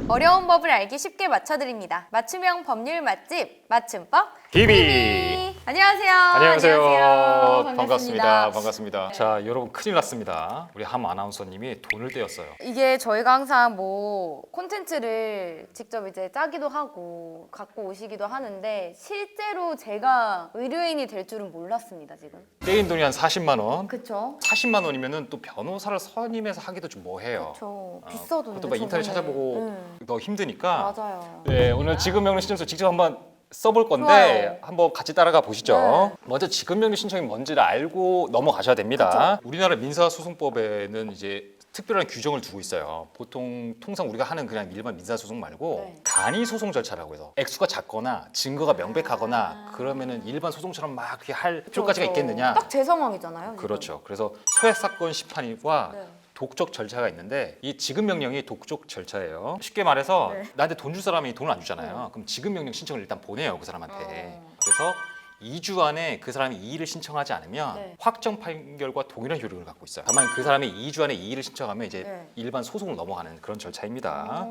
어려운 법을 알기 쉽게 맞춰드립니다. 맞춤형 법률 맛집 맞춤법 TV. 안녕하세요. 안녕하세요. 반갑습니다. 자, 여러분 큰일 났습니다. 우리 함 아나운서님이 돈을 떼었어요. 이게 저희가 항상 뭐 콘텐츠를 직접 이제 짜기도 하고 갖고 오시기도 하는데 실제로 제가 의뢰인이 될 줄은 몰랐습니다, 지금. 떼인 돈이 한 40만 원. 그쵸? 40만 원이면은 또 변호사를 선임해서 하기도 좀 뭐해요. 그쵸. 비싸던데. 또 막 인터넷 저번에. 찾아보고 더 힘드니까. 맞아요. 네, 오늘 지급명령 신청서 직접 한번 써볼 건데 좋아요. 한번 같이 따라가 보시죠. 네. 먼저 지급명령 신청이 뭔지를 알고 넘어가셔야 됩니다. 우리나라 민사소송법에는 이제 특별한 규정을 두고 있어요. 통상 우리가 하는 그냥 일반 민사소송 말고 네. 간이 소송 절차라고 해서 액수가 작거나 증거가 명백하거나 그러면은 일반 소송처럼 막 그렇게 할 필요까지가 있겠느냐. 딱 제 상황이잖아요. 지금. 그렇죠. 그래서 소액사건 심판과 네. 독촉 절차가 있는데 이 지급명령이 독촉 절차예요. 쉽게 말해서 네. 나한테 돈 줄 사람이 돈을 안 주잖아요. 그럼 지급명령 신청을 일단 보내요, 그 사람한테. 그래서 2주 안에 그 사람이 이의를 신청하지 않으면 네. 확정 판결과 동일한 효력을 갖고 있어요. 다만 그 사람이 2주 안에 이의를 신청하면 이제 네. 일반 소송을 넘어가는 그런 절차입니다.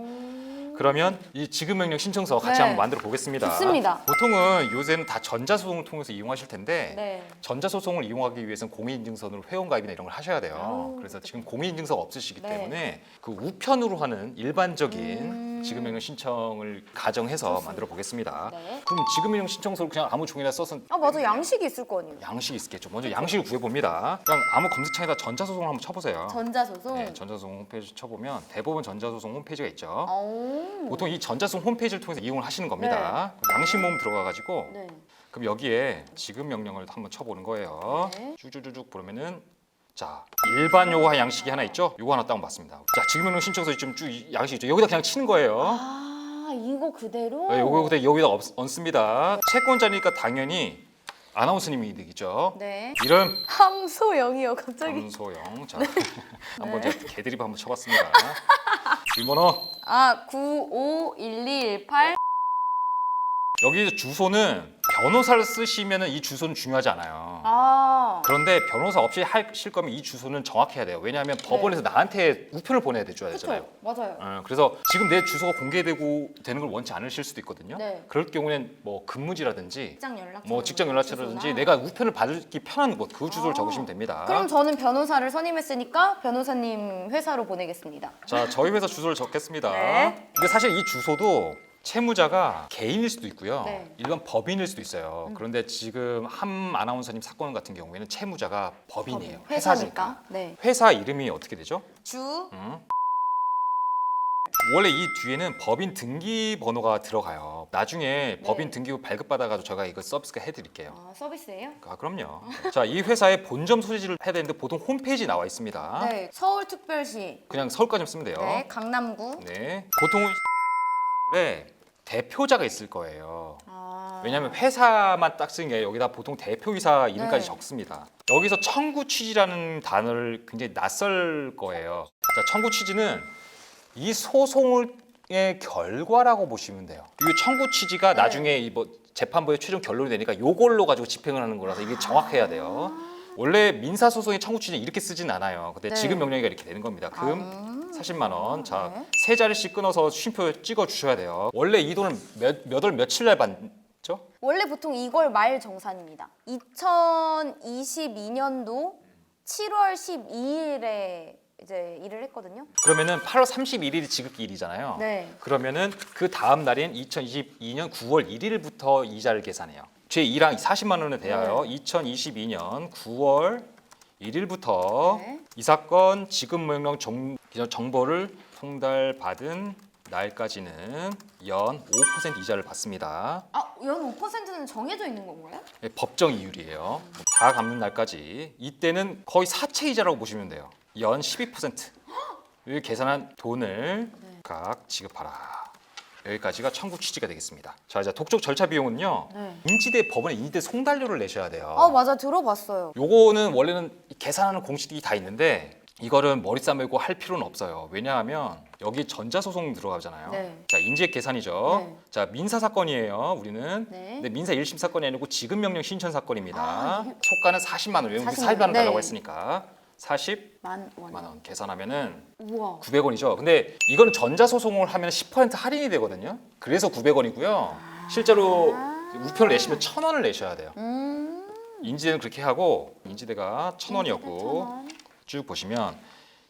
그러면 이 지급명령 신청서 같이 네. 한번 만들어 보겠습니다. 좋습니다. 보통은 요새는 다 전자소송을 통해서 이용하실 텐데 네. 전자소송을 이용하기 위해서는 공인인증서로 회원가입이나 이런 걸 하셔야 돼요. 그래서 그렇죠. 지금 공인인증서가 없으시기 네. 때문에 그 우편으로 하는 일반적인 지급명령 신청을 가정해서 좋습니다. 만들어 보겠습니다. 네. 그럼 지급명령 신청서를 그냥 아무 종이나 써서 아 맞아, 양식이 있을 거 아니에요. 양식이 있겠죠. 먼저 양식을 구해봅니다. 그냥 아무 검색창에다 전자소송을 한번 쳐보세요. 전자소송. 네, 전자소송 홈페이지 쳐보면 대법원 전자소송 홈페이지가 있죠. 오. 보통 이 전자소송 홈페이지를 통해서 이용을 하시는 겁니다. 양식 모음 들어가가지고 네. 그럼 여기에 지급 명령을 한번 쳐보는 거예요. 네. 쭉쭉쭉 보면은 자 일반 요구와 양식이 하나 있죠. 요거 하나 다운받습니다. 자 지급 명령 신청서 좀 쭉 양식 있죠. 여기다 그냥 치는 거예요. 아 이거 그대로. 네, 요거 그대 여기다 얹습니다. 채권자니까 당연히 아나운서님이 되겠죠. 네. 이름 함소영이요 갑자기. 함소영. 자 네. 한번 제가 개드립 한번 쳐봤습니다. 주민번호 아 951218. 여기 주소는 변호사를 쓰시면은 이 주소는 중요하지 않아요. 아. 그런데 변호사 없이 하실 거면 이 주소는 정확해야 돼요. 왜냐하면 법원에서 나한테 우편을 보내야 줘야 되잖아요. 그렇죠. 맞아요. 그래서 지금 내 주소가 공개되고 되는 걸 원치 않으실 수도 있거든요. 네. 그럴 경우에는 뭐 근무지라든지 직장 연락처. 뭐 직장 연락처라든지 주소나. 내가 우편을 받기 편한 곳 그 주소를 적으시면 됩니다. 그럼 저는 변호사를 선임했으니까 변호사님 회사로 보내겠습니다. 자, 저희 회사 주소를 적겠습니다. 네. 근데 사실 이 주소도 채무자가 개인일 수도 있고요. 네. 일반 법인일 수도 있어요. 그런데 지금 함 아나운서님 사건 같은 경우에는 채무자가 법인이에요. 회사니까. 네. 회사 이름이 어떻게 되죠? 주. 원래 이 뒤에는 법인 등기 번호가 들어가요. 나중에 법인 등기부 발급받아가지고 제가 이거 서비스가 해드릴게요. 아 서비스예요? 아, 그럼요. 자, 이 회사의 본점 소지를 해야 되는데 보통 홈페이지 나와 있습니다. 네. 서울특별시. 그냥 서울까지 쓰면 돼요. 네. 강남구. 네. 보통은 대표자가 있을 거예요. 아. 왜냐하면 회사만 딱 쓰는 게 여기다 보통 대표이사 이름까지 네. 적습니다. 여기서 청구 취지라는 단어를 굉장히 낯설 거예요. 자, 청구 취지는 이 소송의 결과라고 보시면 돼요. 이 청구 취지가 네. 나중에 뭐 재판부의 최종 결론이 되니까 요걸로 가지고 집행을 하는 거라서 이게 정확해야 돼요. 원래 민사 소송의 청구 취지는 이렇게 쓰진 않아요. 근데 네. 지급 명령이 이렇게 되는 겁니다. 금 40만 원. 자, 네. 세 자리씩 끊어서 쉼표 찍어 주셔야 돼요. 원래 이 돈을 몇 월 며칠 날 받죠? 원래 보통 이걸 말 정산입니다. 2022년도 7월 12일에 이제 일을 했거든요. 그러면은 8월 31일이 지급기일이잖아요. 네. 그러면은 그 다음 날인 2022년 9월 1일부터 이자를 계산해요. 제2랑 40만 원에 대하여 2022년 9월 1일부터 네. 이 사건 지급 명령 정보를 송달받은 날까지는 연 5% 이자를 받습니다. 아, 연 5%는 정해져 있는 건가요? 네, 법정 이율이에요. 다 갚는 날까지. 이때는 거의 사채 이자라고 보시면 돼요. 연 12%를 계산한 돈을 각 지급하라. 여기까지가 청구 취지가 되겠습니다. 자, 이제 독촉 절차 비용은요. 네. 인지대 법원에 인지대 송달료를 내셔야 돼요. 아, 맞아. 들어봤어요. 요거는 원래는 계산하는 공식이 다 있는데 이거를 머리 싸매고 할 필요는 없어요. 왜냐하면 여기 전자소송 들어가잖아요. 네. 자, 인지액 계산이죠. 네. 자, 민사 사건이에요. 우리는. 네. 근데 민사 1심 사건이 아니고 지급명령 신청 사건입니다. 아, 이게- 초가는 40만 원. 여기 40만 40만 원 달라고 네. 했으니까. 40만 원. 원 계산하면은 우와. 900원이죠. 근데 이거는 전자소송을 하면 10% 할인이 되거든요. 그래서 900원이고요. 실제로 우편을 내시면 1,000원을 내셔야 돼요. 인지대는 그렇게 하고 인지대가 1,000원이었고 쭉 보시면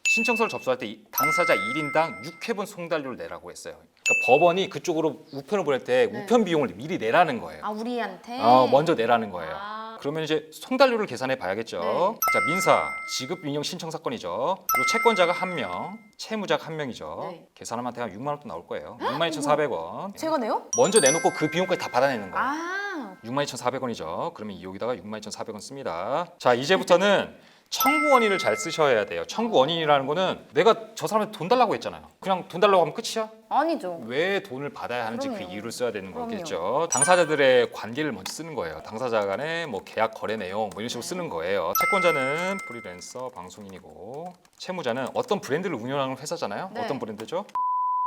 신청서를 접수할 때 당사자 1인당 6회분 송달료를 내라고 했어요. 그러니까 법원이 그쪽으로 우편을 보낼 때 네. 우편 비용을 미리 내라는 거예요. 아, 우리한테? 먼저 내라는 거예요. 아. 그러면 이제 송달료를 계산해 봐야겠죠. 네. 자, 민사 지급 인용 신청 사건이죠. 그리고 채권자가 1명, 채무자가 1명이죠. 네. 계산하면 대략 6만 원 또 나올 거예요. 62,400원. 제가 내요? 먼저 내놓고 그 비용까지 다 받아내는 거예요. 아. 62,400원이죠. 그러면 여기다가 62,400원 씁니다. 자, 이제부터는 청구 원인을 잘 쓰셔야 돼요. 청구 원인이라는 거는 내가 저 사람한테 돈 달라고 했잖아요. 그냥 돈 달라고 하면 끝이야? 아니죠. 왜 돈을 받아야 하는지 그 그럼요. 이유를 써야 되는 그럼요. 거겠죠. 당사자들의 관계를 먼저 쓰는 거예요. 당사자 간의 뭐 계약 거래 내용 뭐 이런 식으로 쓰는 거예요. 채권자는 프리랜서 방송인이고 채무자는 어떤 브랜드를 운영하는 회사잖아요. 네. 어떤 브랜드죠?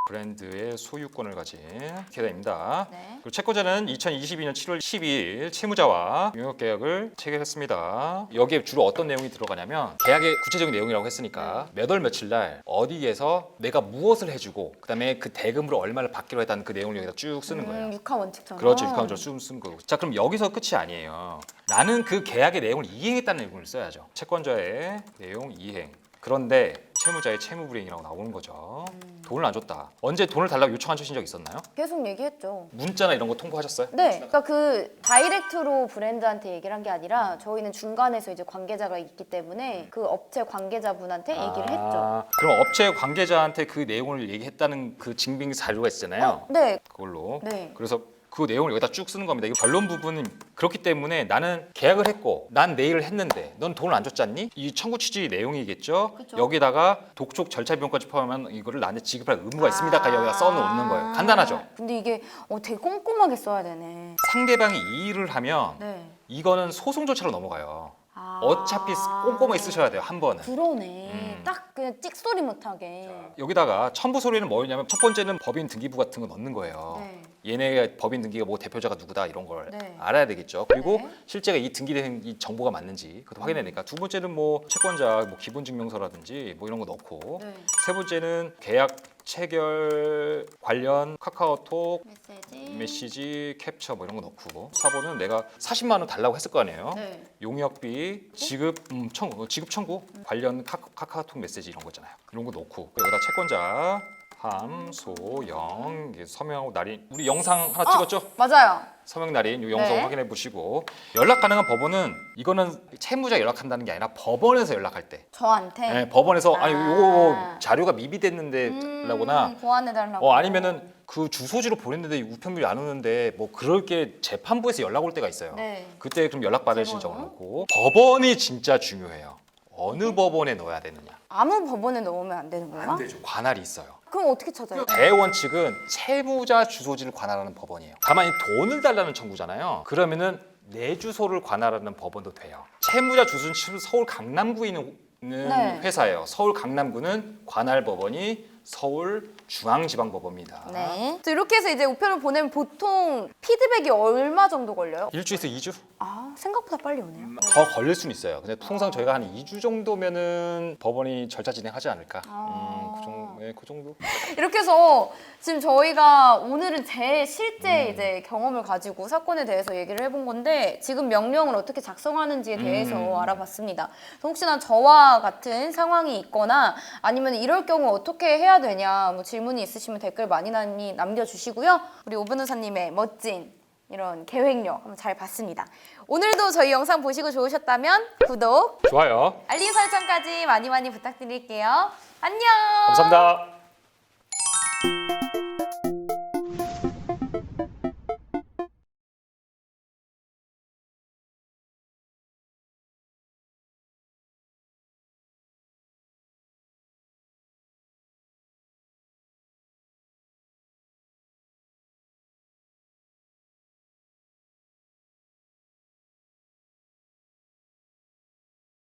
브랜드의 소유권을 가진 계좌입니다. 네. 그리고 채권자는 2022년 7월 12일 채무자와 용역 계약을 체결했습니다. 여기에 주로 어떤 내용이 들어가냐면 계약의 구체적인 내용이라고 했으니까 몇 월 며칠 날 어디에서 내가 무엇을 해주고 그다음에 그 대금으로 얼마를 받기로 했다는 그 내용을 여기다 쭉 쓰는 거예요. 육하 원칙처럼. 그렇죠. 육하원절 쭉 쓰는 거고. 자, 그럼 여기서 끝이 아니에요. 나는 그 계약의 내용을 이행했다는 내용을 써야죠. 채권자의 내용 이행. 그런데 채무자의 채무 불이행이라고 나오는 거죠. 돈을 안 줬다. 언제 돈을 달라고 요청하신 적 있었나요? 계속 얘기했죠. 문자나 이런 거 통보하셨어요? 네, 그러니까 그 다이렉트로 브랜드한테 얘기를 한 게 아니라 저희는 중간에서 이제 관계자가 있기 때문에 그 업체 관계자분한테 얘기를 했죠. 그럼 업체 관계자한테 그 내용을 얘기했다는 그 증빙 자료가 있잖아요. 네, 그걸로. 네. 그래서 그 내용을 여기다 쭉 쓰는 겁니다. 이거 결론 부분은 그렇기 때문에 나는 계약을 했고 난 내일을 했는데 넌 돈을 안 줬지 않니? 이 청구 취지 내용이겠죠. 그쵸. 여기다가 독촉 절차 비용까지 포함하면 이거를 나한테 지급할 의무가 있습니다까지 여기다 써놓는 거예요. 간단하죠. 근데 이게 되게 꼼꼼하게 써야 되네. 상대방이 이의를 하면 네. 이거는 소송 절차로 넘어가요. 아. 어차피 꼼꼼하게 쓰셔야 돼요. 한 번은. 그러네. 딱 그냥 찍소리 못하게. 여기다가 첨부 소리는 뭐였냐면 첫 번째는 법인 등기부 같은 거 넣는 거예요. 네. 얘네 법인 등기가 뭐 대표자가 누구다 이런 걸 네. 알아야 되겠죠. 그리고 네. 실제가 이 등기된 이 정보가 맞는지 그것도 확인해야 되니까 두 번째는 뭐 채권자 뭐 기본 증명서라든지 뭐 이런 거 넣고 네. 세 번째는 계약 체결 관련 카카오톡 메시지 캡처 뭐 이런 거 넣고 4번은 내가 40만 원 달라고 했을 거 아니에요. 네. 용역비 지급 청구 관련 카카오톡 메시지 이런 거 있잖아요. 이런 거 넣고 여기다 채권자 함소영 서명하고 날인 우리 영상 하나 찍었죠? 맞아요. 서명 날인 이 영상 네. 확인해 보시고 연락 가능한 법원은 이거는 채무자 연락한다는 게 아니라 법원에서 연락할 때 저한테. 네, 법원에서 아니 아. 요거 자료가 미비됐는데라거나 보완해달라고. 아니면은 그 주소지로 보냈는데 우편물이 안 오는데 뭐 그럴 게 재판부에서 연락 올 때가 있어요. 네. 그때 그럼 연락 받으신 제보로? 적을 놓고 법원이 진짜 중요해요. 어느 법원에 넣어야 되느냐? 아무 법원에 넣으면 안 되는 거야? 되죠. 관할이 있어요. 그럼 어떻게 찾아요? 대원칙은 채무자 주소지를 관할하는 법원이에요. 다만 이 돈을 달라는 청구잖아요. 그러면은 내 주소를 관할하는 법원도 돼요. 채무자 주소는 서울 강남구에 있는 네. 회사예요. 서울 강남구는 관할 법원이 서울 중앙지방법원입니다. 네. 또 이렇게 해서 이제 우편을 보내면 보통 피드백이 얼마 정도 걸려요? 일주에서 2주? 아, 생각보다 빨리 오네요. 더 걸릴 수는 있어요. 근데 통상 저희가 한 2주 정도면은 법원이 절차 진행하지 않을까? 그 정도? 이렇게 해서 지금 저희가 오늘은 제 실제 이제 경험을 가지고 사건에 대해서 얘기를 해본 건데 지금 명령을 어떻게 작성하는지에 대해서 알아봤습니다. 혹시나 저와 같은 상황이 있거나 아니면 이럴 경우 어떻게 해야 되냐 뭐 질문이 있으시면 댓글 많이 남겨주시고요. 우리 오 변호사님의 멋진 이런 계획력 한번 잘 봤습니다. 오늘도 저희 영상 보시고 좋으셨다면 구독, 좋아요. 알림 설정까지 많이 부탁드릴게요. 안녕. 감사합니다.